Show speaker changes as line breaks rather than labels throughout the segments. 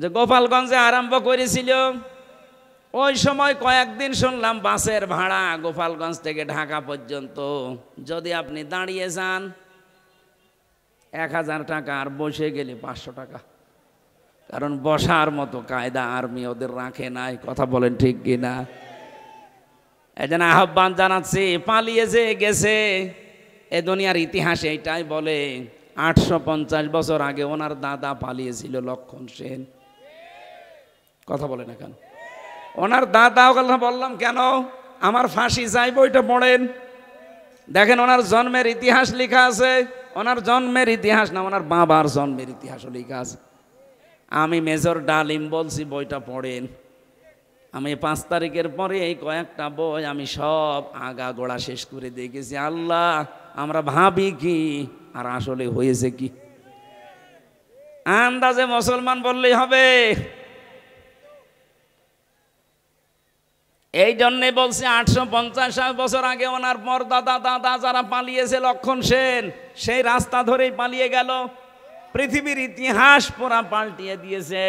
যে গোপালগঞ্জে আরম্ভ করেছিল, ওই সময় কয়েকদিন শুনলাম বাসের ভাড়া গোপালগঞ্জ থেকে ঢাকা পর্যন্ত যদি আপনি দাঁড়িয়ে যান 1000 টাকা, আর বসে গেলে 500 টাকা। কারণ বসার মতো কায়দা আর্মি ওদের রাখে নাই। কথা বলেন ঠিক কিনা? এই জন্য আহ্বান জানাচ্ছি, পালিয়ে যে গেছে এ দুনিয়ার ইতিহাসে এটাই বলে 850 বছর আগে ওনার দাদা পালিয়েছিল, লক্ষণ সেন। কথা বলে না কেন? ওনার দাদা কথা বললাম কেন? আমার ফাঁসি চাই বইটা পড়েন, দেখেন ওনার জন্মের ইতিহাস লেখা আছে। ওনার জন্মের ইতিহাস না, ওনার বাবার জন্মের ইতিহাসও লেখা আছে। আমি মেজর ডালিম বলছি, বইটা পড়েন। আমি 5 তারিখের পরে এই কয়েকটা বই আমি সব আগা গোড়া শেষ করে দেখেছি। আল্লাহ, আমরা ভাবি কি আর আসলে হয়েছে কি? আন্দাজে মুসলমান বললেই হবে। এই জন্যে বলছি 850 বছর আগে ওনার পরদাদা দাদা যারা পালিয়েছে, লক্ষণ সেন সেই রাস্তা ধরেই পালিয়ে গেল। পৃথিবীর ইতিহাস পুরা পাল্টিয়ে দিয়েছে।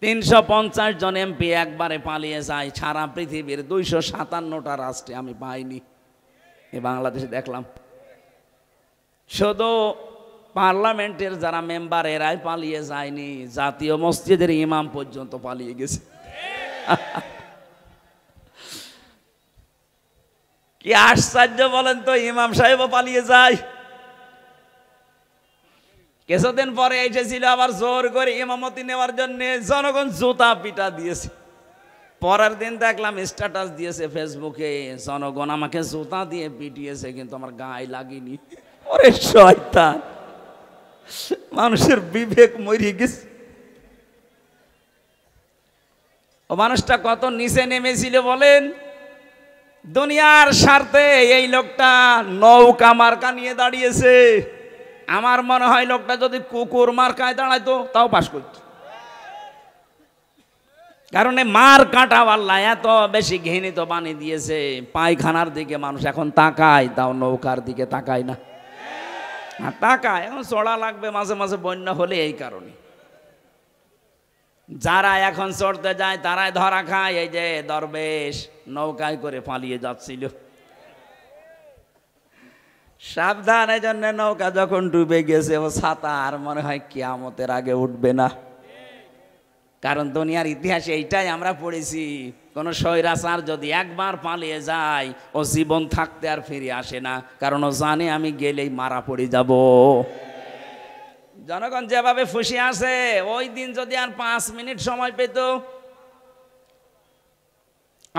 350 জন এমপি একবারে পালিয়ে যায় সারা পৃথিবীর 257টা রাষ্ট্রে। আমি পাইনি, এই বাংলাদেশে দেখলাম। শুধু পার্লামেন্টের যারা মেম্বার এরাই পালিয়ে যায়নি, জাতীয় মসজিদের ইমাম পর্যন্ত পালিয়ে গেছে। কি আশ্চর্য বলেন তো, ইমাম সাহেবও পালিয়ে যায়। কিছুদিন পরে এসেছিল আবার জোর করে ইমামতি নেওয়ার জন্য, জনগণ জুতা পিটা দিয়েছে। পরের দিন দেখলাম স্ট্যাটাস দিয়েছে ফেসবুকে, জনগণ আমাকে জুতা দিয়ে পিটিয়েছে কিন্তু আমার গায়ে লাগেনি। ওরে শয়তান, মানুষের বিবেক মরে গেছে। ও মানুষটা কত নিচে নেমেছিল বলেন। দুনিয়ার স্বার্থে এই লোকটা নৌকা মার্কা নিয়ে দাঁড়িয়েছে। আমার মনে হয় লোকটা যদি কুকুর মার্কায় দাঁড়াইতো তাও পাস করত। কারণ মার কাটা আল্লাহ এত বেশি ঘৃণিত বানিয়ে দিয়েছে, পায়খানার দিকে মানুষ এখন তাকায়, তাও নৌকার দিকে তাকায় না। তাকায়, এখন চড়া লাগবে মাঝে মাঝে বন্যা হলে। এই কারণে যারা এখন চড়তে যায় তারাই ধরা খায়। এই যে দরবেশ নৌকায় করে পালিয়ে যাচ্ছিল, সাবধান। এই জন্য নৌকা যখন ডুবে গেছে ও ছাতা আর মনে হয় কিয়ামতের আগে উঠবে না। কারণ দুনিয়ার ইতিহাসে এইটাই আমরা পড়েছি, কোন স্বৈরাচার যদি একবার পালিয়ে যায় ও জীবন থাকতে আর ফিরে আসে না। কারণ ও জানে আমি গেলেই মারা পড়ে যাব। জনগণ যেভাবে ফুসে আসে, ওই দিন যদি আর 5 মিনিট সময় পেত,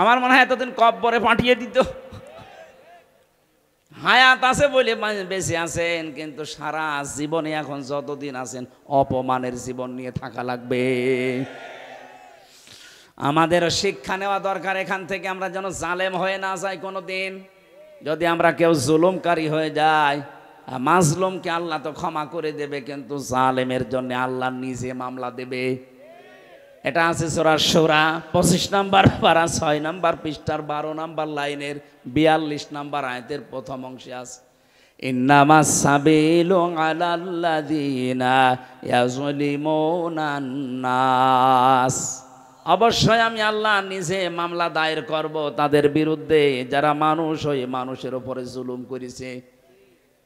আমার মনে হয় এতদিন কব্বরে পাঠিয়ে দিত। হায়াত আছে বলে বেঁচে আছেন, কিন্তু সারা জীবনে এখন যতদিন আছেন অপমানের জীবন নিয়ে থাকা লাগবে। আমাদের শিক্ষা নেওয়া দরকার এখান থেকে, আমরা যেন জালেম হয়ে না যাই কোনো দিন। যদি আমরা কেউ জুলুমকারী হয়ে যায়, মাজলুমকে আল্লাহ তো ক্ষমা করে দেবে, কিন্তু জালেমের জন্য আল্লাহ নিজে মামলা দেবে। এটা আছে সূরা শুরা 25 নম্বর পারা 6 নম্বর পৃষ্ঠার 12 নম্বর লাইনের 42 নম্বর আয়াতের প্রথম অংশে আছে, ইন্নামাস সাবিলু আলাল্লাযিনা ইয়াযলিমুনান নাস। অবশ্যই আমি আল্লাহ নিজে মামলা দায়ের করব তাদের বিরুদ্ধে যারা মানুষ হয়ে মানুষের উপরে জুলুম করেছে।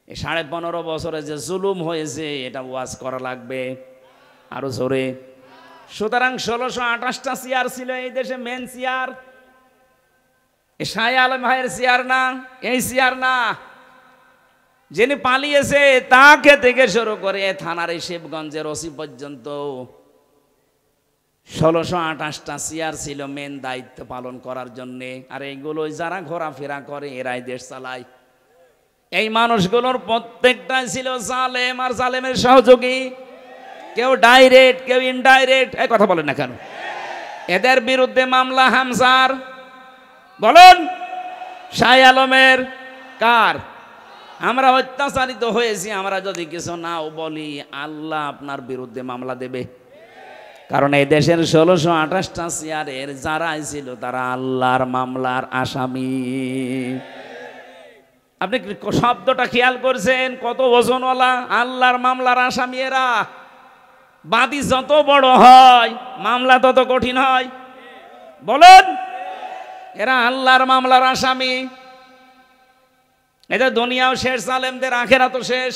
এই 15.5 বছরে যে জুলুম হয়েছে এটা ওয়াজ করা লাগবে আরো জোরে। সুতরাং 1628টা চেয়ার ছিল এই দেশে, মেন চেয়ার। শাহ আলম ভাইয়ের চেয়ার না, এই চেয়ার না। যিনি পালিয়েছে তাকে থেকে শুরু করে থানার শিবগঞ্জের ওসি পর্যন্ত 1628টা চেয়ার ছিল মেন দায়িত্ব পালন করার জন্য। আর এইগুলো যারা ঘোরাফেরা করে এরাই দেশ চালায়। এই মানুষগুলোর প্রত্যেকটাই ছিল জালেম আর জালেমের সহযোগী, কেউ ডাইরেক্ট কেউ ইনডাইরেক্ট। এই কথা বলেন না কেন? এদের বিরুদ্ধে মামলা হামজার, বলুন শাহ আলমের, কার? আমরা অত্যাচারিত হয়েছি, আমরা যদি কিছু নাও বলি আল্লাহ আপনার বিরুদ্ধে মামলা দেবে। কারণ এই দেশের 1628টা চেয়ারের যারাই ছিল তারা আল্লাহর মামলার আসামি। আপনি শব্দটা খেয়াল করছেন? কত ওজনওয়ালা! আল্লাহর মামলার আসামি এরা। বাদী যত বড় হয় মামলা তত কঠিন হয়। বলেন, এরা আল্লাহর মামলার আসামি। এটা দুনিয়াও শেষ, জালেমদের আখিরাতও শেষ।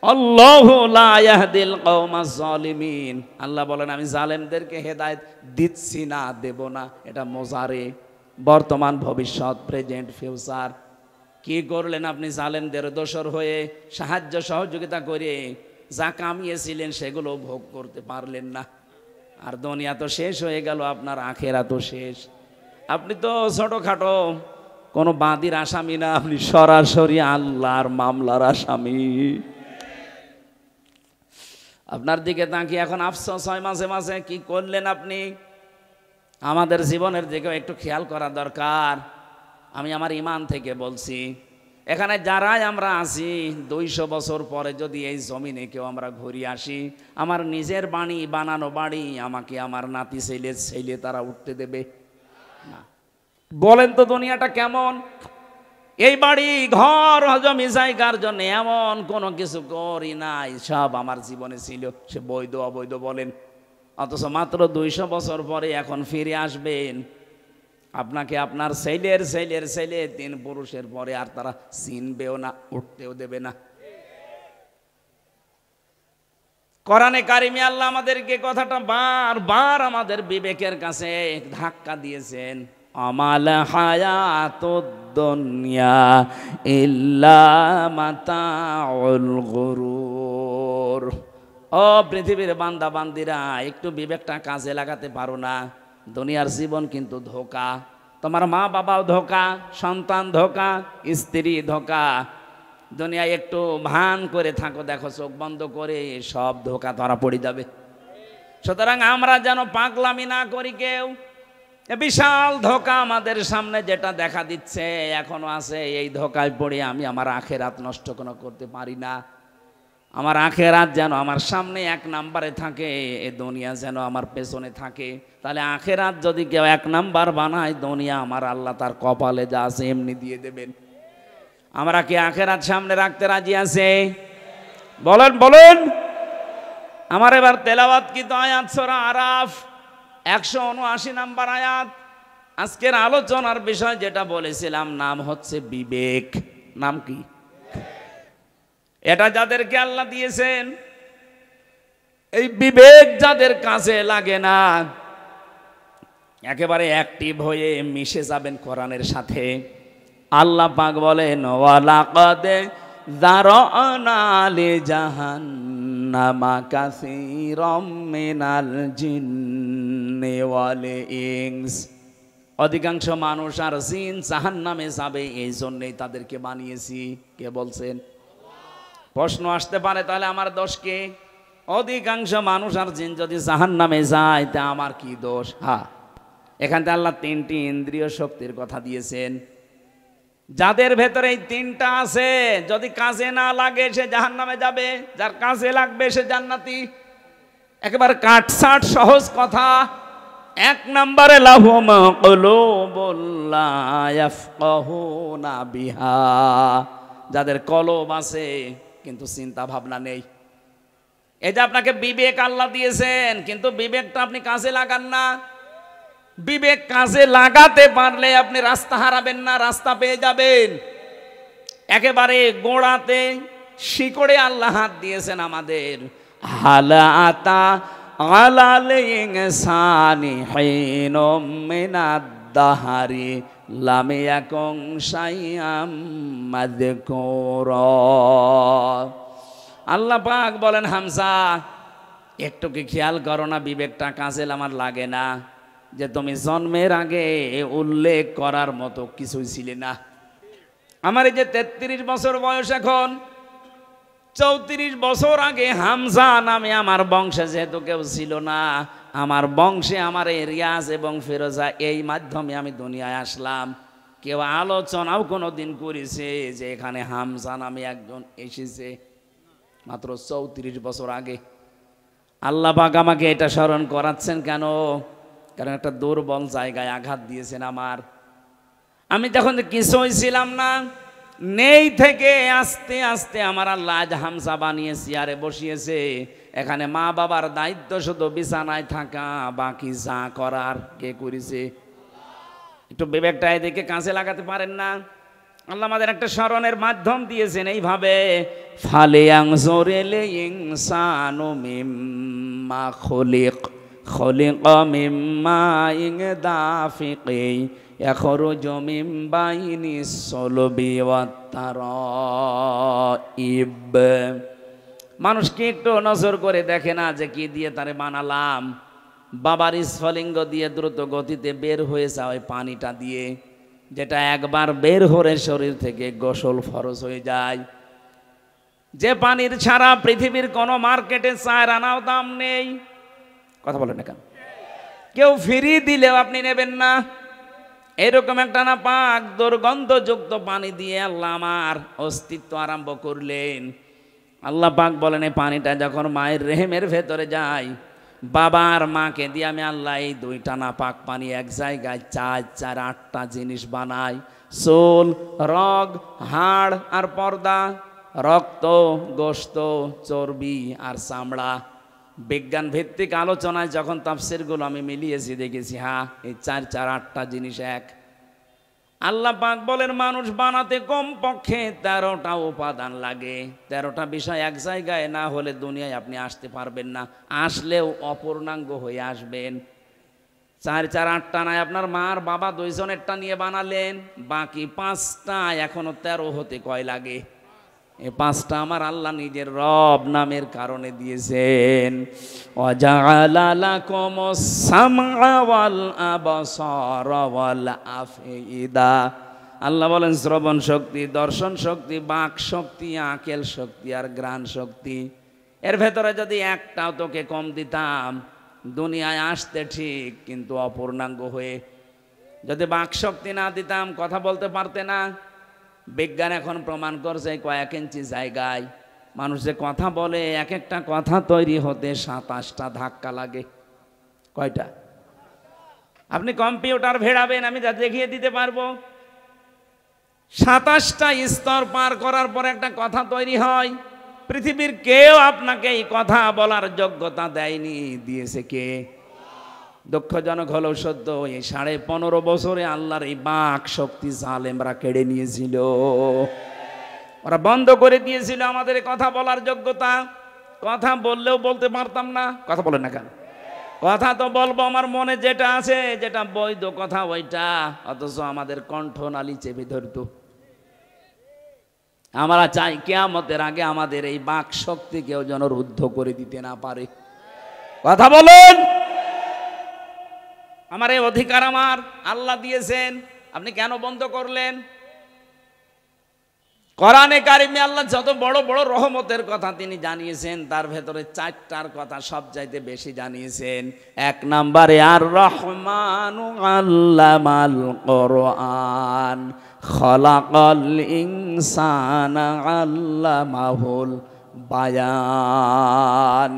আল্লাহু লা ইয়াহদিল কওমাজ জালিমিন। আল্লাহ বলেন আমি জালেমদেরকে হেদায়েত দিচ্ছি না, দেব না। এটা মোজারে, বর্তমান, ভবিষ্যৎ, প্রেজেন্ট, ফিউচার। কি করলেন আপনি? জালেমদের দোসর হয়ে সাহায্য সহযোগিতা করে যা কামিয়েছিলেন সেগুলো ভোগ করতে পারলেন না। আর দুনিয়া তো শেষ হয়ে গেল, আপনার আখিরাতও শেষ। আপনি তো ছোটখাটো কোনো বাদীর আসামি না, আপনি সরাসরি আল্লাহর মামলার আসামি। আপনার দিকে তাকিয়ে এখন আফসোস হয় মাঝে মাঝে, কি করলেন আপনি? আমাদের জীবনের দিকেও একটু খেয়াল করা দরকার। আমি আমার ইমান থেকে বলছি, এখানে যারাই আমরা আছি 200 বছর পরে যদি এই জমিনে কেউ আমরা ঘুরিয়ে আসি, আমার নিজের বাড়ি, বানানো বাড়ি, আমাকে আমার নাতি ছেলে তারা উঠতে দেবে না। বলেন তো দুনিয়াটা কেমন? এই বাড়ি ঘর জমি জায়গার জন্য এমন কোনো কিছু করি নাই, সব আমার জীবনে ছিল, সে বৈধ অবৈধ বলেন। অথচ মাত্র 200 বছর পরে এখন ফিরে আসবেন, আপনাকে আপনার ছেলের 3 পুরুষের পরে আর তারা চিনবেও না, উঠতেও দেবে না। কোরআনে কারিমে আল্লাহ আমাদেরকে কথাটা বারবার আমাদের বিবেকের কাছে ধাক্কা দিয়েছেন। আমাল হায়াতুদ দুনিয়া ইল্লা মাতাউল গুরুর। ও পৃথিবীর বান্দা বান্দিরা, একটু বিবেকটা কাজে লাগাতে পারো না? দুনিয়ার জীবন কিন্তু ধোঁকা। তোমার মা বাবাও ধোঁকা, সন্তান ধোঁকা, স্ত্রী ধোঁকা। দুনিয়ায় একটু ভান করে থাকো, দেখো চোখ বন্ধ করে সব ধোঁকা ধরা পড়ে যাবে। সুতরাং আমরা যেন পাগলামি না করি কেউ। বিশাল ধোঁকা আমাদের সামনে যেটা দেখা দিচ্ছে এখনো আছে, এই ধোঁকায় পড়ে আমি আমার আখিরাত নষ্ট কোনো করতে পারি না। আমার আখিরাত যেন আমার সামনে 1 নম্বরে থাকে, এ দুনিয়া যেন আমার পেছনে থাকে। তাহলে আখিরাত যদি কেউ 1 নম্বর বানায়, দুনিয়া আমার আল্লাহ তার কপালে যা আছে এমনি দিয়ে দেবেন। আমরা কি আখিরাত সামনে রাখতে রাজি আছে? বলেন বলেন। আমার এবার তেলাওয়াত কি তো আয়াত সূরা আরাফ 179 নম্বর আয়াত। আজকের আলোচনার বিষয় যেটা বলেছিলাম, নাম হচ্ছে বিবেক। নাম কি? এটা যাদেরকে আল্লাহ দিয়েছেন, এই বিবেক যাদের কাজে লাগে না, একেবারে অ্যাক্টিভ হয়ে মিশে যাবেন কোরআনের সাথে। আল্লাহ পাক বলেন ওয়ালাকাদ যারানা লিজাহান্নামা কাসীরাম মিনাল জিন্নি ওয়াল ইনস। অধিকাংশ মানুষ আর জিন জাহান্নামে যাবে, এই জন্যই তাদেরকে বানিয়েছি। কে বলছেন? প্রশ্ন আসতে পারে, তাহলে আমার দোষ কে? অধিকাংশ মানুষ আর জিন যদি জাহান্নামে যায়, তা আমার কি দোষ? হ্যাঁ, এখানে আল্লাহ 3টি ইন্দ্রিয় শক্তির কথা দিয়েছেন। যাদের ভেতরে এই 3টা আছে, যদি কাজে না লাগে সে জাহান্নামে যাবে, যার কাজে লাগবে সে জান্নাতি। একেবারে কাটছাট সহজ কথা। 1 নম্বরে লাহুম কুলুবুল লা ইয়াফকাহুনা বিহা, যাদের কলব আছে কিন্তু চিন্তা ভাবনা নেই। এই যে আপনাকে বিবেক আল্লাহ দিয়েছেন, কিন্তু বিবেকটা আপনি কাজে লাগান না। বিবেক কাজে লাগাতে পারলে আপনি রাস্তা হারাবেন না, রাস্তা পেয়ে যাবেন। একেবারে গোড়াতে শিকড়ে আল্লাহ হাত দিয়েছেন আমাদের। হালাতা আলাল ইনসানি হিনুম মিনাদ দাহারি লাম ইয়াকুন শাইআম মাযকুরা। আল্লাহ পাক বলেন, হামজা একটু কি খেয়াল করো না, বিবেকটা কাজে আমার লাগে না? যে তুমি জন্মের আগে উল্লেখ করার মতো কিছুই ছিলে না। আমার এই যে 33 বছর বয়স, এখন 34 বছর আগে হামজা নামে আমার বংশে যেহেতু কেউ ছিল না, আমার বংশে আমার এই রিয়াজ এবং ফিরোজা, এই মাধ্যমে আমি দুনিয়ায় আসলাম। কেউ আলোচনাও কোনো দিন করেছে যে এখানে হামজা নামে একজন এসেছে? মাত্র 34 বছর আগে। আল্লাহ পাক আমাকে এটা স্মরণ করাচ্ছেন কেন? কারণ একটা দুর্বল জায়গায় আঘাত দিয়েছেন আমার। আমি তখন কিছুই ছিলাম না, নেই থেকে আস্তে আস্তে আমার আল্লাহ আজ হামজা বানিয়ে চেয়ারে বসিয়েছে। এখানে মা বাবার দায়িত্ব শুধু বিছানায় থাকা, বাকি যা করার কে করেছে? একটু বিবেকটা এদিকে কাছে লাগাতে পারেন না? আল্লাহ আমাদের একটা স্মরণের মাধ্যম দিয়েছেন এইভাবে, ফালিয়ানজুরিল ইনসানু মিম্মা খুলিক খুলিকা মিম্মা দাফিকি ইয়াখরুজু মিন বাইনিস সুলবি ওয়াত তারাইব। মানুষকে একটু নজর করে দেখে না যে কি দিয়ে তারে বানালাম? বাবার স্ফলিঙ্গ দিয়ে দ্রুত গতিতে বের হয়ে যাওয়া ওই পানিটা দিয়ে, যেটা একবার বের হয়ে শরীর থেকে গোসল ফরজ হয়ে যায়, যে পানির ছাড়া পৃথিবীর কোনো মার্কেটে 4 আনাও দাম নেই। কথা বলেন না কেন? কেউ ফ্রি দিলেও আপনি নেবেন না। এরকম একটা না পাক দুর্গন্ধযুক্ত পানি দিয়ে আল্লাহ আমার অস্তিত্ব আরম্ভ করলেন। আল্লাহ পাক বলেন এই পানিটা যখন মায়ের রেহেমের ভেতরে যায়, বাবার মাকে দিয়ে আমি আল্লাহ এই 2টা না পাক পানি এক জায়গায় 4 8টা জিনিস বানাই। চুল, রগ, হাড় আর পর্দা, রক্ত, গোশত, চর্বি আর চামড়া। বিজ্ঞান ভিত্তিক আলোচনায় যখন তাফসীরগুলো আমি মিলিয়েছি দেখেছি, হ্যাঁ এই 4 8টা জিনিস এক। আল্লাহ পাক বলেন মানুষ বানাতে কমপক্ষে 13টা উপাদান লাগে। 13টা বিষয় এক জায়গায় না হলে দুনিয়ায় আপনি আসতে পারবেন না, আসলেও অপূর্ণাঙ্গ হয়ে আসবেন। 4 8টা নাই, আপনার মার বাবা 2 জনেরটা নিয়ে বানালেন, বাকি 5টা এখনো 13 হতে কয় লাগে? এই 5টা আমার আল্লাহ নিজের রব নামের কারণে দিয়েছেন। ওয়াজআলা লাকুমুস সামআ ওয়াল আবসারা ওয়াল আফইদা। আল্লাহ বলেন শ্রবণ শক্তি, দর্শন শক্তি, বাক শক্তি, আকেল শক্তি আর ঘ্রাণ শক্তি, এর ভেতরে যদি একটাও তোকে কম দিতাম দুনিয়ায় আসতে ঠিক, কিন্তু অপূর্ণাঙ্গ হয়ে। যদি বাক শক্তি না দিতাম কথা বলতে পারতে না। বিজ্ঞান এখন প্রমাণ করছে কয়েক ইঞ্চি জায়গায় মানুষ যে কথা বলে, এক একটা কথা তৈরি হতে 27টা ধাক্কা লাগে। কয়টা? আপনি কম্পিউটার ভেড়াবেন, আমি যা দেখিয়ে দিতে পারবো। 27টা স্তর পার করার পর একটা কথা তৈরি হয়। পৃথিবীর কেউ আপনাকে এই কথা বলার যোগ্যতা দেয়নি, দিয়েছে কে? দুঃখজনক হলেও সত্য, এই 15.5 বছরে আল্লাহর এই বাক শক্তি জালেমরা কেড়ে নিয়েছিল। ওরা বন্ধ করে দিয়েছিল আমাদের কথা বলার যোগ্যতা। কথা বললেও বলতে পারতাম না। কথা বলেন না কেন? কথা তো বলবো আমার মনে যেটা আছে, যেটা বৈধ কথা ওইটা, অথচ আমাদের কণ্ঠনালী চেপে ধরতো। আমরা চাই কিয়ামতের আগে আমাদের এই বাক শক্তি কেউ যেন রুদ্ধ করে দিতে না পারে। কথা বলেন। আমার এই অধিকার আমার আল্লাহ দিয়েছেন, আপনি কেন বন্ধ করলেন? কোরআনে কারিমে আল্লাহ যত বড় বড় রহমতের কথা তিনি জানিয়েছেন, তার ভেতরে 4টার কথা সবচাইতে বেশি জানিয়েছেন। 1 নম্বরে আর রহমানু আল্লামাল কোরআন খলাকাল ইনসানা আল্লামাহুল বায়ান।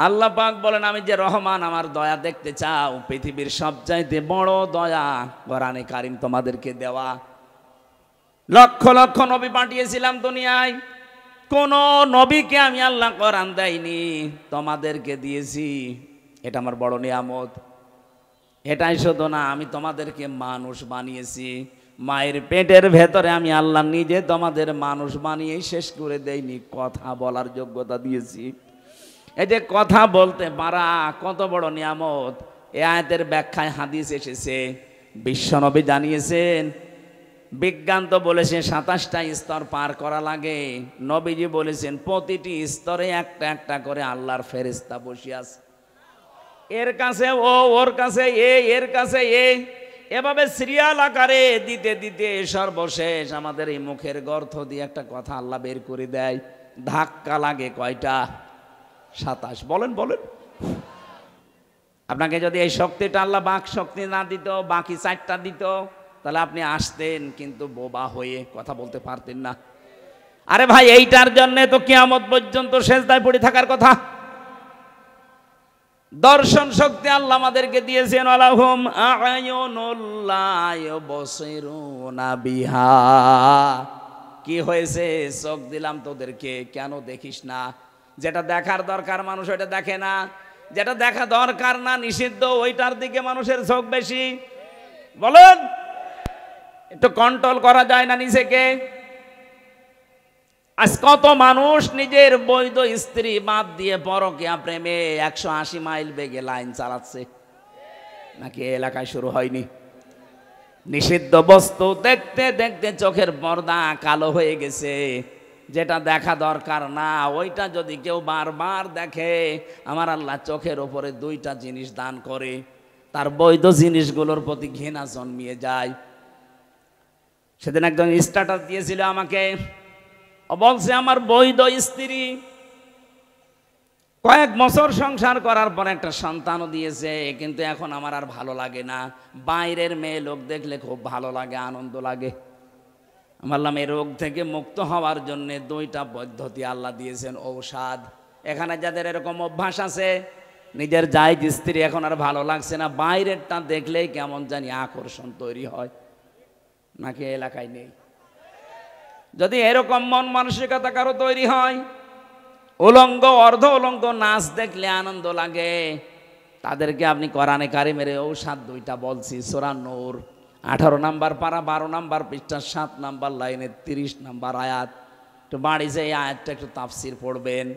আল্লাহ পাক বলেন আমি যে রহমান, আমার দয়া দেখতে চাও, পৃথিবীর সবচাইতে বড় দয়া কোরআনে কারিম তোমাদেরকে দেওয়া। লক্ষ লক্ষ নবী পাঠিয়েছিলাম দুনিয়ায়, কোন নবীকে আমি আল্লাহ কোরআন দেয়নি, তোমাদেরকে দিয়েছি। এটা আমার বড় নিয়ামত। এটাই শুধু না, আমি তোমাদেরকে মানুষ বানিয়েছি। মায়ের পেটের ভেতরে আমি আল্লাহ নিজে তোমাদের মানুষ বানিয়ে শেষ করে দেইনি, কথা বলার যোগ্যতা দিয়েছি। এই যে কথা বলতে পারা কত বড় নিয়ামত। এই আয়াতের ব্যাখ্যায় হাদিস এসেছে, বিশ্বনবী জানিয়েছেন। বিজ্ঞান তো বলেছে 27টা স্তর পার করা লাগে, নবীজি বলেছেন প্রতিটি স্তরে একটা একটা করে আল্লাহর ফেরেশতা বসে আছে। এর কাছে ও, ওর কাছে এ, এর কাছে এ, এভাবে সিরিয়াল আকারে দিতে দিতে সর্বশেষ আমাদের এই মুখের গর্ত দিয়ে একটা কথা আল্লাহ বের করে দেয়। ধাক্কা লাগে কয়টা? 27। বলেন বলেন। আপনাকে যদি এই শক্তিটা আল্লাহ বাক শক্তি না দিত, বাকি 4টা দিত, তাহলে আপনি আসতেন কিন্তু বোবা হয়ে, কথা বলতে পারতেন না। আরে ভাই, এইটার জন্য তো কিয়ামত পর্যন্ত সেজদায় পড়ে থাকার কথা। দর্শন শক্তি আল্লাহ আমাদেরকে দিয়েছেন, আলাহুম আ'য়ুনুল লা ইউবসিরুনা বিহা। কি হয়েছে? চোখ দিলাম তোদেরকে, কেন দেখিস না? যেটা দেখার দরকার মানুষ ওইটা দেখে না, যেটা দেখা দরকার না নিষিদ্ধ ওইটার দিকে মানুষের ঝোঁক বেশি। বলেন, একটু কন্ট্রোল করা যায় না নিজেকে? আজ কত মানুষ নিজের বৈধ স্ত্রী বাদ দিয়ে পরকীয়া প্রেমে 180 মাইল বেগে লাইন চালাচ্ছে, নাকি এলাকায় শুরু হয়নি? নিষিদ্ধ বস্তু দেখতে দেখতে চোখের পর্দা কালো হয়ে গেছে, যেটা দেখা দরকার না ওইটা যদি কেউ বারবার দেখে, আমার আল্লাহ চোখের ওপরে 2টা জিনিস দান করে, তার বৈধ জিনিসগুলোর প্রতি ঘৃণা জন্মিয়ে যায়। সেদিন একজন স্ট্যাটাস দিয়েছিল আমাকে, বলছে আমার বৈধ স্ত্রী কয়েক বছর সংসার করার পর একটা সন্তানও দিয়েছে, কিন্তু এখন আমার আর ভালো লাগে না, বাইরের মেয়ে লোক দেখলে খুব ভালো লাগে, আনন্দ লাগে। বললাম এই রোগ থেকে মুক্ত হওয়ার জন্য 2টা পদ্ধতি আল্লাহ দিয়েছেন, ঔষধ। এখানে যাদের এরকম অভ্যাস আছে, নিজের জায়েজ স্ত্রী এখন আর ভালো লাগছে না, বাইরেরটা দেখলেই কেমন জানি আকর্ষণ তৈরি হয়, নাকি এলাকায় নেই? যদি এরকম মন মানসিকতা কারো তৈরি হয়, উলঙ্গ অর্ধ উলঙ্গ নাচ দেখলে আনন্দ লাগে, তাদেরকে আপনি কোরআনে কারিমের ঔষধ 2টা বলছি। সূরা নূর 18 নম্বর পারা 12 নম্বর পৃষ্ঠা 7 নম্বর লাইনে 30 নম্বর আয়াত। একটু বাড়ি যে এই আয়াতটা একটু তাফসীর পড়বেন।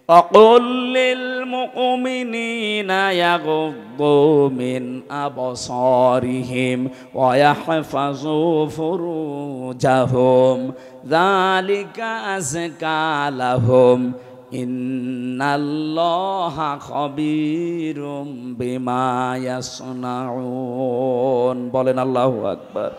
وَقُلْ لِلْمُؤْمِنِينَ يَغُضُّوا مِنْ أَبْصَارِهِمْ وَيَحْفَظُوا فُرُوجَهُمْ ذَلِكَ أَزْكَى لَهُمْ ইন্নাল্লাহা খবীরুম বিমা ইয়াসনাউন। বলেন আল্লাহু আকবার।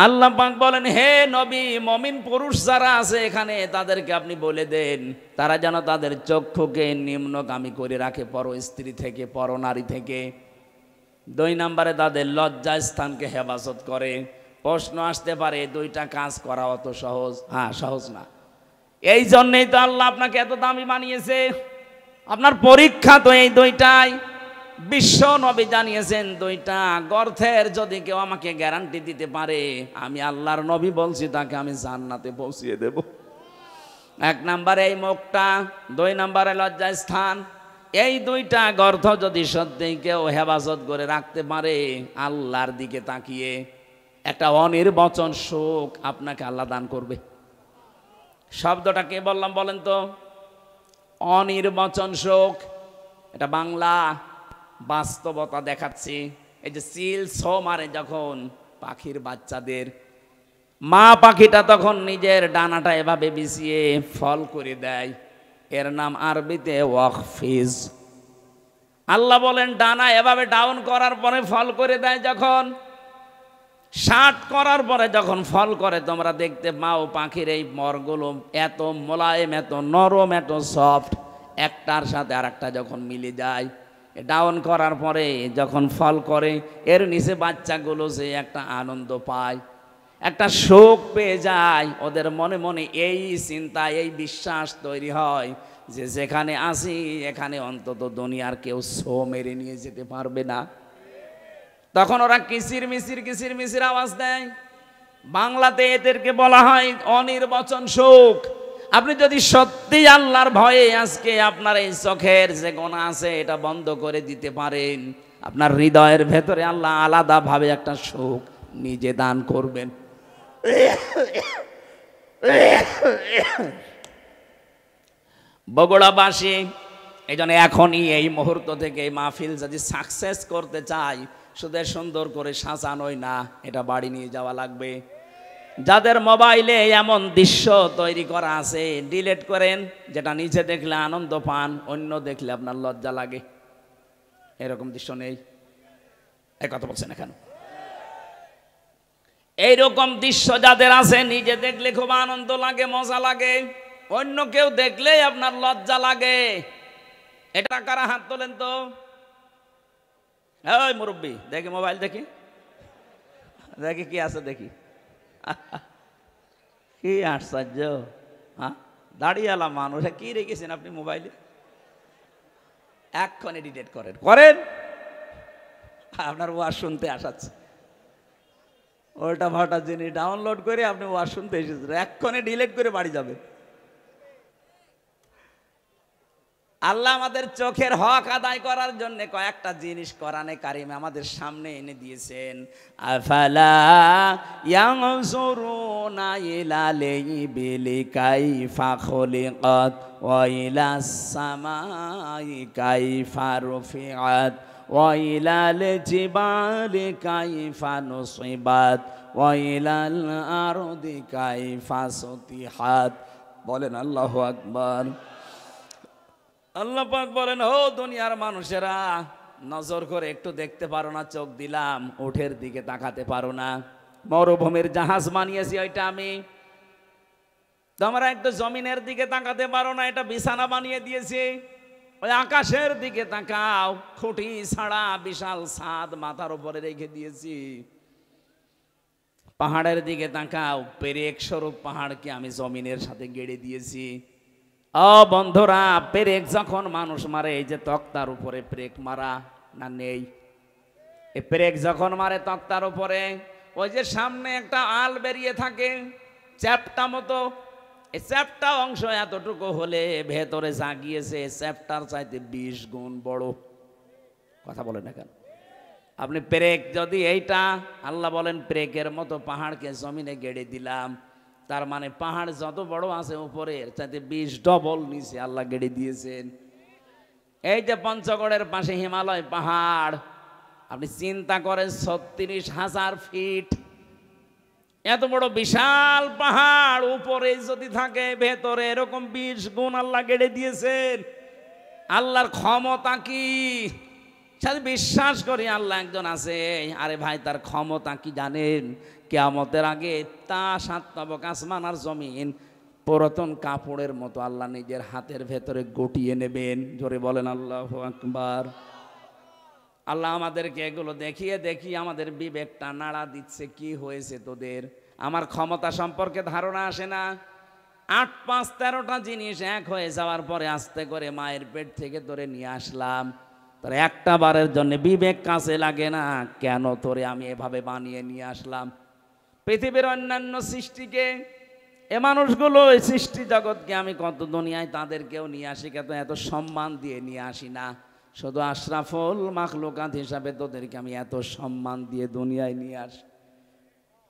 আল্লাহ পাক বলেন, হে নবী, মুমিন পুরুষ যারা আছে এখানে তাদেরকে আপনি বলে দেন, তারা যেন তাদের চক্ষুকে নিম্নগামী করে রাখে পর স্ত্রী থেকে, পর নারী থেকে। 2 নম্বরে তাদের লজ্জা স্থানকে হেফাজত করে। প্রশ্ন আসতে পারে 2টা কাজ করা অত সহজ? হ্যাঁ, সহজ না। এই জন্যই তো আল্লাহ আপনাকে এত দামি বানিয়েছে। আপনার পরীক্ষা তো এই 2টাই। বিশ্ব নবী জানিয়েছেন 2টা গর্থের যদি কেউ আমাকে গ্যারান্টি দিতে পারে, আমি আল্লাহর নবী বলছি তাকে আমি জান্নাতে পৌঁছিয়ে দেব। 1 নম্বরে এই মুখটা, 2 নম্বরে লজ্জা স্থান। এই 2টা গর্থ যদি সত্যিই কেউ হেফাজত করে রাখতে পারে, আল্লাহর দিকে তাকিয়ে একটা অনির্বচন সুখ আপনাকে আল্লাহ দান করবে। শব্দটা কে বললাম বলেন তো? অনির্বচন সুখ। এটা বাংলা, বাস্তবতা দেখাচ্ছি। এই যে চিল ছো মারে যখন পাখির বাচ্চাদের, মা পাখিটা তখন নিজের ডানাটা এভাবে বিছিয়ে ফল করে দেয়, এর নাম আরবিতে ওয়াকফিজ। আল্লাহ বলেন ডানা এভাবে ডাউন করার পরে ফল করে দেয়, যখন 60 করার পরে যখন ফল করে, তোমরা দেখতে পাও পাখির এই মরগুলো এত মোলায়েম, এত নরম, এত সফট, একটার সাথে আরেকটা যখন মিলে যায়, ডাউন করার পরে যখন ফল করে, এর নিচে বাচ্চাগুলো যে একটা আনন্দ পায়, একটা শোক পেয়ে যায়, ওদের মনে মনে এই চিন্তা, এই বিশ্বাস তৈরি হয় যে যেখানে আসি এখানে অন্তত দুনিয়ার কেউ ছো মেরে নিয়ে যেতে পারবে না। তখন ওরা কিচির মিচির আওয়াজ দেয়। বাংলাতে এদেরকে বলা হয় অনির্বচন সুখ। আপনি যদি সত্যি আল্লাহর ভয়ে আজকে আপনার এই চোখের যে গোনা আছে এটা বন্ধ করে দিতে পারেন, আপনার হৃদয়ের ভেতরে আল্লাহ আলাদাভাবে একটা সুখ নিজে দান করবেন। বগুড়াবাসী এই জন্য এখনই এই মুহূর্ত থেকে এই মাহফিল যদি সাকসেস করতে চাই, শুধু সুন্দর করে সাজানোই না, এটা বাড়ি নিয়ে যাওয়া লাগবে। যাদের মোবাইলে এমন দৃশ্য তৈরি করা আছে, ডিলিট করেন। যেটা নিচে দেখলে আনন্দ পান, অন্য দেখলে আপনার লজ্জা লাগে। এরকম দৃশ্য নেই? এই কথা বলছেন এখন? এইরকম দৃশ্য যাদের আছে, নিজে দেখলে খুব আনন্দ লাগে, মজা লাগে, অন্য কেউ দেখলেই আপনার লজ্জা লাগে। এটা কারা? হাত তোলেন তো। এই মুরব্বী, দেখি মোবাইল, দেখি দেখি কি আছে, দেখি। কি আশ্চর্য! হ্যাঁ, দাঁড়িয়েলা মানুষ, কি রেখেছেন আপনি মোবাইলে? এক্ষণে ডিলিট করেন, করেন। আপনার ওয়াজ শুনতে আসাচ্ছে, ওটা ভাটা জিনিস ডাউনলোড করে আপনি ওয়াজ শুনতে এসেছেন, এক্ষণে ডিলিট করে বাড়ি যাবে। আল্লাহ আমাদের চোখের হক আদায় করার জন্য কয়েকটা জিনিস কোরআনে কারিমে আমাদের সামনে এনে দিয়েছেন। আফালা ইয়ানজুরুনা ইলাল ইবিলি কাইফা খুলিকাত ওয়া ইলাস সামাই কাইফা রুফিআত ওয়া ইলাল জিবালি কাইফা নুসিবাত ওয়া ইলাল আরদি কাইফা সুতিহাত। বলেন আল্লাহু আকবার। আল্লাহ পাক বলেন, ও দুনিয়ার মানুষেরা, নজর করে একটু দেখতে পারো না? চোখ দিলাম, উঠের দিকে তাকাতে পারো না? মরুভূমির জাহাজ বানিয়েছি ওইটা আমি। তোমরা একটু জমিনের দিকে তাকাতে পারো না? এটা বিছানা বানিয়ে দিয়েছি। ওই আকাশের দিকে তাকাও, খুঁটি ছাড়া বিশাল ছাদ মাথার উপরে রেখে দিয়েছি। পাহাড়ের দিকে তাকাও, পেরেক স্বরূপ পাহাড়কে আমি জমিনের সাথে গেড়ে দিয়েছি। ও বন্ধুরা, পেরেক যখন মানুষ মারে, এই যে তক্তার উপরে পেরেক মারা না নেই? এই পেরেক যখন মারে তক্তার উপরে, ওই যে সামনে একটা আল বেরিয়ে থাকে চ্যাপটা মতো, এই চ্যাপটা অংশ এতটুকু হলে ভেতরে যা গিয়েছে চ্যাপটার চাইতে 20 গুণ বড়। কথা বলেন না কেন? আপনি পেরেক যদি এইটা, আল্লাহ বলেন পেরেকের মতো পাহাড়কে জমিনে গেড়ে দিলাম, তার মানে পাহাড় যত বড় আছে উপরে চাইতে 20 ডবল নিচে আল্লাহ গেড়ে দিয়েছেন। এই যে পঞ্চগড়ের পাশে হিমালয় পাহাড়, আপনি চিন্তা করেন 36,000 ফিট, এত বড় বিশাল পাহাড় উপরে যদি থাকে, ভেতরে এরকম 20 গুণ আল্লাহ গেড়ে দিয়েছেন। আল্লাহর ক্ষমতা কি? সাথে বিশ্বাস করি আল্লাহ একজন আছে। আরে ভাই, তার ক্ষমতা কি জানেন? কিয়ামতের আগে তা 7 তবক আসমান আর জমিন পুরাতন কাপড়ের মতো আল্লাহ নিজের হাতের ভেতরে গটিয়ে নেবেন। জোরে বলেন আল্লাহু আকবার। আল্লাহ আমাদেরকে এগুলো দেখিয়ে দেখিয়ে আমাদের বিবেকটা নাড়া দিচ্ছে। কি হয়েছে তোদের? আমার ক্ষমতা সম্পর্কে ধারণা আসে না? 8, 5, 13টা জিনিস এক হয়ে যাওয়ার পরে আস্তে করে মায়ের পেট থেকে ধরে নিয়ে আসলাম, তোর একটা বারের জন্য বিবেক কাছে লাগে না? কেন তোরে আমি এভাবে বানিয়ে নিয়ে আসলাম? পৃথিবীর অন্যান্য সৃষ্টিকে, এ মানুষগুলো, এই সৃষ্টি জগৎকে আমি কত দুনিয়ায় তাদেরকেও নিয়ে আসি, কিন্তু এত সম্মান দিয়ে নিয়ে আসি না। শুধু আশরাফুল মাখলুকাত হিসাবে তোদেরকে আমি এত সম্মান দিয়ে দুনিয়ায় নিয়ে আসি।